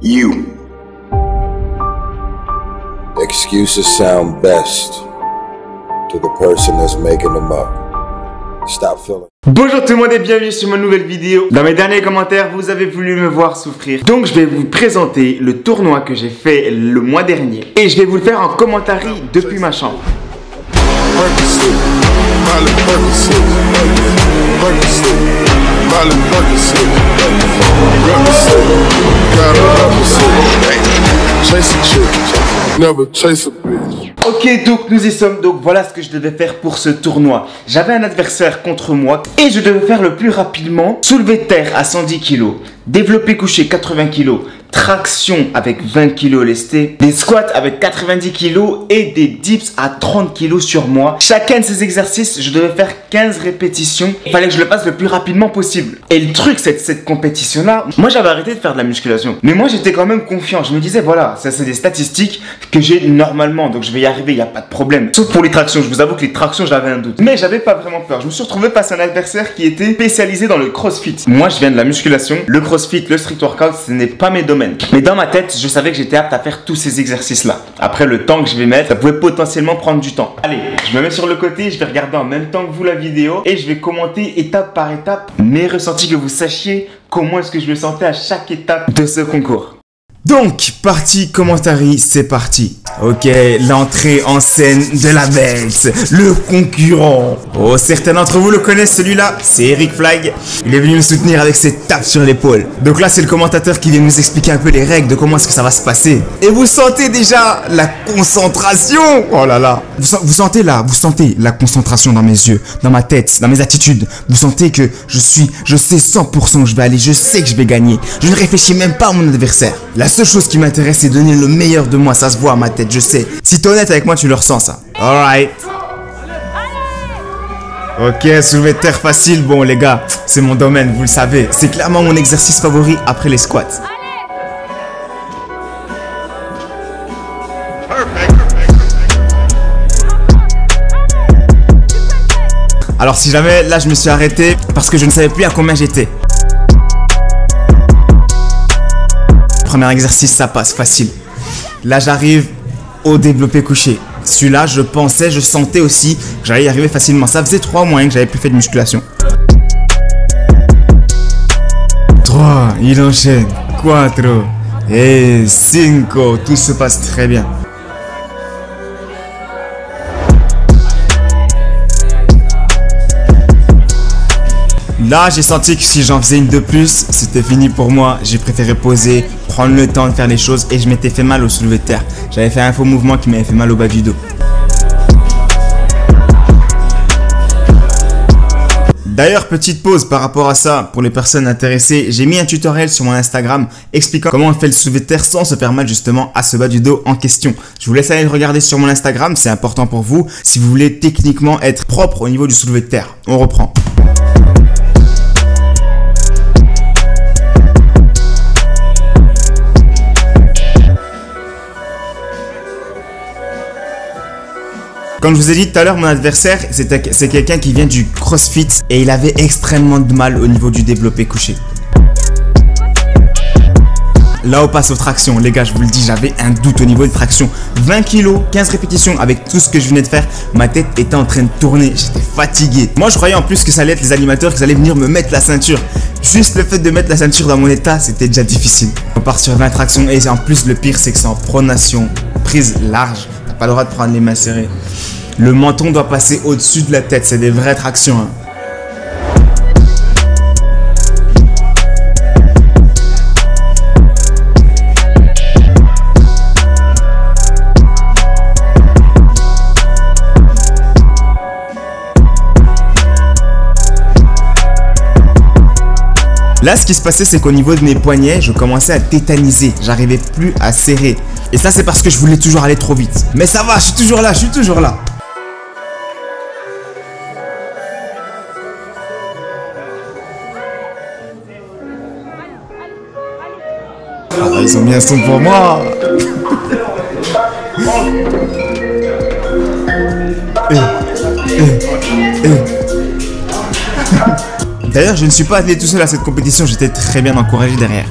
You. Excuses sound best to the person that's making them up. Stop feeling. Bonjour tout le monde et bienvenue sur ma nouvelle vidéo. Dans mes derniers commentaires, vous avez voulu me voir souffrir. Donc je vais vous présenter le tournoi que j'ai fait le mois dernier. Et je vais vous le faire en commentaire depuis ma chambre. Ok, donc nous y sommes, donc voilà ce que je devais faire pour ce tournoi. J'avais un adversaire contre moi et je devais faire le plus rapidement soulevé de terre à 110 kg, développé couché 80 kg, traction avec 20 kg lesté, des squats avec 90 kg et des dips à 30 kg sur moi. Chacun de ces exercices, je devais faire 15 répétitions. Il fallait que je le fasse le plus rapidement possible. Et le truc, c'est que cette compétition-là, moi j'avais arrêté de faire de la musculation. Mais moi j'étais quand même confiant. Je me disais, voilà, ça c'est des statistiques que j'ai normalement, donc je vais y arriver, il n'y a pas de problème. Sauf pour les tractions, je vous avoue que les tractions, j'avais un doute. Mais j'avais pas vraiment peur. Je me suis retrouvé face à un adversaire qui était spécialisé dans le crossfit. Moi, je viens de la musculation. Le crossfit, le street workout, ce n'est pas mes domaines. Mais dans ma tête, je savais que j'étais apte à faire tous ces exercices-là. Après, le temps que je vais mettre, ça pouvait potentiellement prendre du temps. Allez, je me mets sur le côté, je vais regarder en même temps que vous la vidéo et je vais commenter étape par étape mes ressentis, que vous sachiez comment est-ce que je me sentais à chaque étape de ce concours. Donc, partie commentary, c'est parti. Ok, l'entrée en scène de la bête, le concurrent. Oh, certains d'entre vous le connaissent, celui-là, c'est Eric Flag. Il est venu me soutenir avec ses tapes sur l'épaule. Donc là, c'est le commentateur qui vient nous expliquer un peu les règles de comment est-ce que ça va se passer. Et vous sentez déjà la concentration. Oh là là. Vous sentez la concentration dans mes yeux, dans ma tête, dans mes attitudes. Vous sentez que je sais 100% que je vais aller, je sais que je vais gagner. Je ne réfléchis même pas à mon adversaire. La seule chose qui m'intéresse, c'est donner le meilleur de moi. Ça se voit à ma tête, je sais. Si t'es honnête avec moi, tu le ressens, ça. Alright. Ok, soulevé de terre facile. Bon, les gars, c'est mon domaine, vous le savez. C'est clairement mon exercice favori après les squats. Alors, si jamais, là, je me suis arrêté parce que je ne savais plus à combien j'étais. Premier exercice, ça passe facile. Là, j'arrive au développé couché. Celui-là, je sentais aussi que j'allais y arriver facilement. Ça faisait 3 mois que j'avais plus fait de musculation. 3, il enchaîne. 4 et 5. Tout se passe très bien. Là, j'ai senti que si j'en faisais une de plus, c'était fini pour moi. J'ai préféré poser, prendre le temps de faire les choses et je m'étais fait mal au soulevé de terre. J'avais fait un faux mouvement qui m'avait fait mal au bas du dos. D'ailleurs, petite pause par rapport à ça, pour les personnes intéressées, j'ai mis un tutoriel sur mon Instagram expliquant comment on fait le soulevé de terre sans se faire mal justement à ce bas du dos en question. Je vous laisse aller le regarder sur mon Instagram, c'est important pour vous si vous voulez techniquement être propre au niveau du soulevé de terre. On reprend. Comme je vous ai dit tout à l'heure, mon adversaire, c'est quelqu'un qui vient du crossfit et il avait extrêmement de mal au niveau du développé couché. Là, on passe aux tractions. Les gars, je vous le dis, j'avais un doute au niveau des tractions. 20 kg, 15 répétitions avec tout ce que je venais de faire. Ma tête était en train de tourner. J'étais fatigué. Moi, je croyais en plus que ça allait être les animateurs qui allaient venir me mettre la ceinture. Juste le fait de mettre la ceinture dans mon état, c'était déjà difficile. On part sur 20 tractions et en plus, le pire, c'est que c'est en pronation, prise large. T'as pas le droit de prendre les mains serrées. Le menton doit passer au-dessus de la tête. C'est des vraies tractions. Hein. Là, ce qui se passait, c'est qu'au niveau de mes poignets, je commençais à tétaniser. J'arrivais plus à serrer. Et ça, c'est parce que je voulais toujours aller trop vite. Mais ça va, je suis toujours là, Ah, ils sont bien sons pour moi. D'ailleurs, je ne suis pas allé tout seul à cette compétition, j'étais très bien encouragé derrière.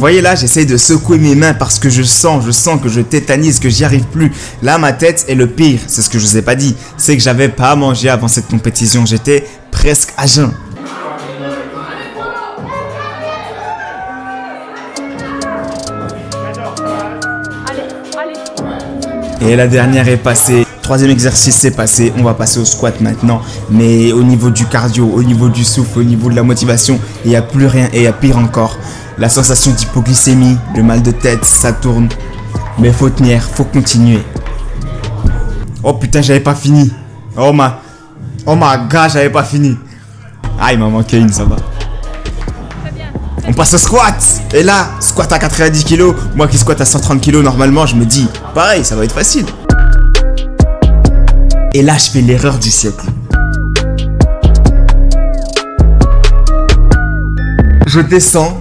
voyez là, j'essaye de secouer mes mains parce que je sens que je tétanise, que j'y arrive plus. Là, ma tête est le pire. C'est ce que je vous ai pas dit. C'est que j'avais pas mangé avant cette compétition. J'étais presque à jeun. Et la dernière est passée. Troisième exercice c'est passé. On va passer au squat maintenant. Mais au niveau du cardio, au niveau du souffle, au niveau de la motivation, il n'y a plus rien. Et il y a pire encore. La sensation d'hypoglycémie, le mal de tête, ça tourne. Mais faut tenir, faut continuer. Oh putain, j'avais pas fini. Oh my god, j'avais pas fini. Ah, il m'en manquait une, ça va. On passe au squat. Et là, squat à 90 kg. Moi qui squat à 130 kg normalement, je me dis, pareil, ça va être facile. Et là, je fais l'erreur du siècle. Je descends.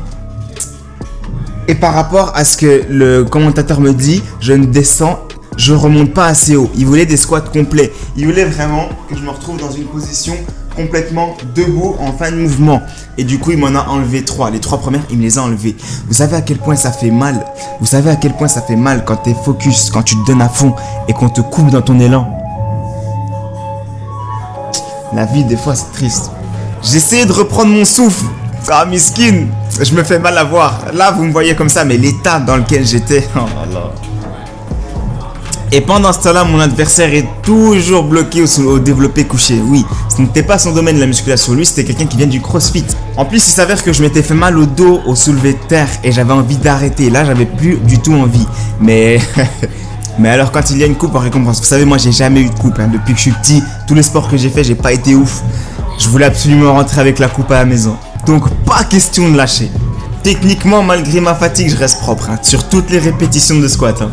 Et par rapport à ce que le commentateur me dit, je ne descends, je remonte pas assez haut. Il voulait des squats complets. Il voulait vraiment que je me retrouve dans une position complètement debout en fin de mouvement. Et du coup, il m'en a enlevé 3. Les 3 premières, il me les a enlevées. Vous savez à quel point ça fait mal? Vous savez à quel point ça fait mal quand tu es focus, quand tu te donnes à fond et qu'on te coupe dans ton élan? La vie, des fois, c'est triste. J'essaie de reprendre mon souffle. Ah, miskin, je me fais mal à voir. Là, vous me voyez comme ça, mais l'état dans lequel j'étais... Oh là là. Et pendant ce temps-là, mon adversaire est toujours bloqué au développé couché. Oui, ce n'était pas son domaine, la musculation. Lui, c'était quelqu'un qui vient du crossfit. En plus, il s'avère que je m'étais fait mal au dos au soulevé de terre et j'avais envie d'arrêter. Là, j'avais plus du tout envie. Mais... Mais alors, quand il y a une coupe en récompense, vous savez, moi, j'ai jamais eu de coupe. Hein. Depuis que je suis petit, tous les sports que j'ai fait, j'ai pas été ouf. Je voulais absolument rentrer avec la coupe à la maison. Donc, pas question de lâcher. Techniquement, malgré ma fatigue, je reste propre. Hein, sur toutes les répétitions de squat. Hein.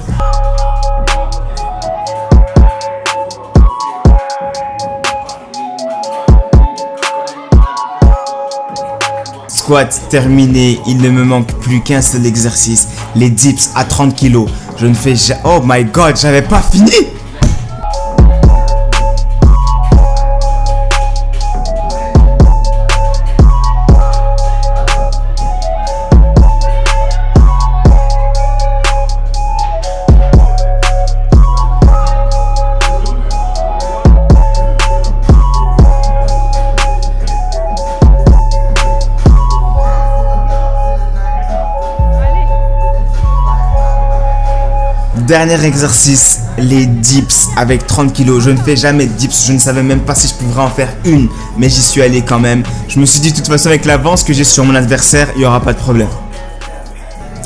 Squat terminé, il ne me manque plus qu'un seul exercice. Les dips à 30 kg. Je ne fais jamais... Oh my god, j'avais pas fini! Dernier exercice, les dips avec 30 kg. Je ne fais jamais de dips, je ne savais même pas si je pourrais en faire une, mais j'y suis allé quand même. Je me suis dit de toute façon avec l'avance que j'ai sur mon adversaire, il n'y aura pas de problème.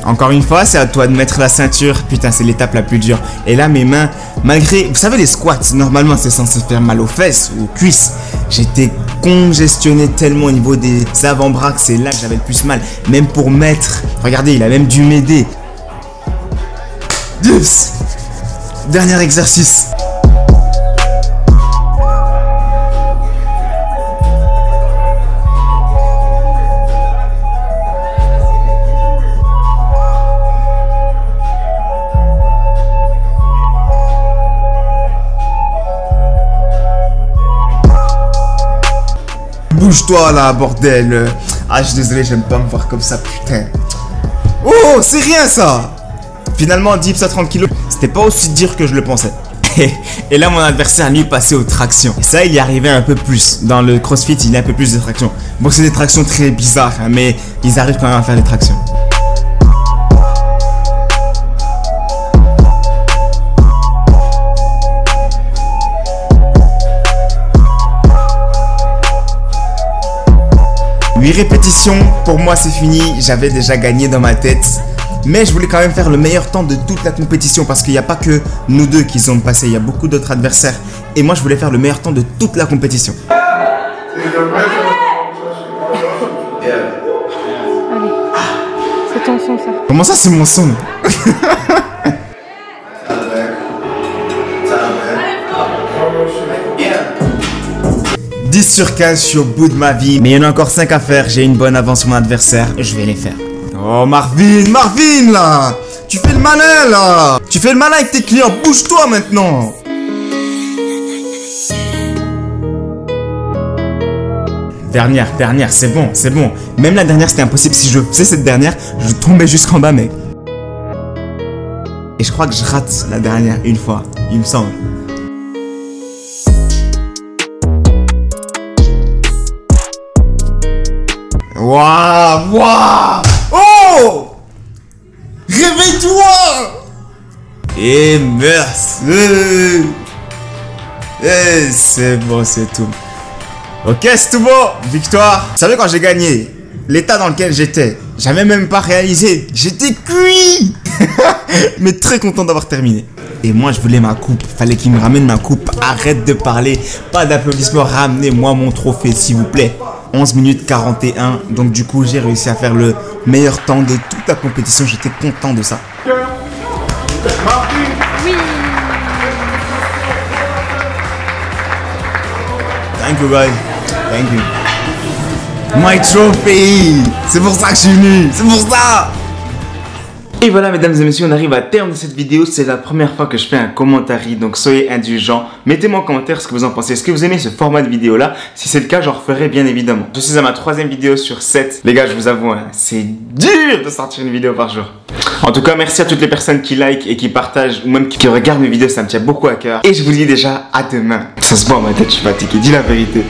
Encore une fois, c'est à toi de mettre la ceinture. Putain, c'est l'étape la plus dure. Et là, mes mains, malgré... Vous savez, les squats, normalement, c'est censé faire mal aux fesses ou aux cuisses. J'étais congestionné tellement au niveau des avant-bras que c'est là que j'avais le plus mal. Même pour mettre... Regardez, il a même dû m'aider. Dips. Dernier exercice. Bouge-toi là, bordel. Ah, je suis désolé, j'aime pas me voir comme ça, putain. Oh, c'est rien ça. Finalement, dips à 30 kg, c'était pas aussi dur que je le pensais. Et là, mon adversaire, lui, passait aux tractions. Et ça, il y arrivait un peu plus. Dans le crossfit, il y a un peu plus de tractions. Bon, c'est des tractions très bizarres, hein, mais ils arrivent quand même à faire des tractions. Huit répétitions, pour moi, c'est fini. J'avais déjà gagné dans ma tête. Mais je voulais quand même faire le meilleur temps de toute la compétition parce qu'il n'y a pas que nous deux qui sont passés, il y a beaucoup d'autres adversaires. Et moi, je voulais faire le meilleur temps de toute la compétition. Allez, c'est ton son ça. Comment ça, c'est mon son? 10 sur 15, je suis au bout de ma vie. Mais il y en a encore 5 à faire, j'ai une bonne avance sur mon adversaire, je vais les faire. Oh Marvin là! Tu fais le malin là! Tu fais le malin avec tes clients, bouge-toi maintenant! Dernière, c'est bon, c'est bon. Même la dernière, c'était impossible. Si je faisais cette dernière, je tombais jusqu'en bas, mec. Et je crois que je rate la dernière une fois, il me semble. Waouh, waouh. Oh! Réveille-toi! Et merci. Et c'est bon, c'est tout. Ok, c'est tout bon. Victoire. Vous savez quand j'ai gagné, l'état dans lequel j'étais, j'avais même pas réalisé. J'étais cuit. Mais très content d'avoir terminé. Et moi, je voulais ma coupe. Fallait qu'il me ramène ma coupe. Arrête de parler. Pas d'applaudissements. Ramenez-moi mon trophée, s'il vous plaît. 11 minutes 41. Donc du coup, j'ai réussi à faire le meilleur temps de toute la compétition. J'étais content de ça. Oui. Thank you, guys. Thank you. My trophy. C'est pour ça que je suis venu. C'est pour ça. Et voilà, mesdames et messieurs, on arrive à terme de cette vidéo. C'est la première fois que je fais un commentaire, donc soyez indulgents. Mettez-moi en commentaire ce que vous en pensez. Est-ce que vous aimez ce format de vidéo là? Si c'est le cas, j'en referai bien évidemment. Je suis à ma 3e vidéo sur 7. Les gars, je vous avoue, hein, c'est dur de sortir une vidéo par jour. En tout cas, merci à toutes les personnes qui like et qui partagent ou même qui regardent mes vidéos, ça me tient beaucoup à cœur. Et je vous dis déjà à demain. Ça se voit, ma tête, je suis fatigué, dis la vérité.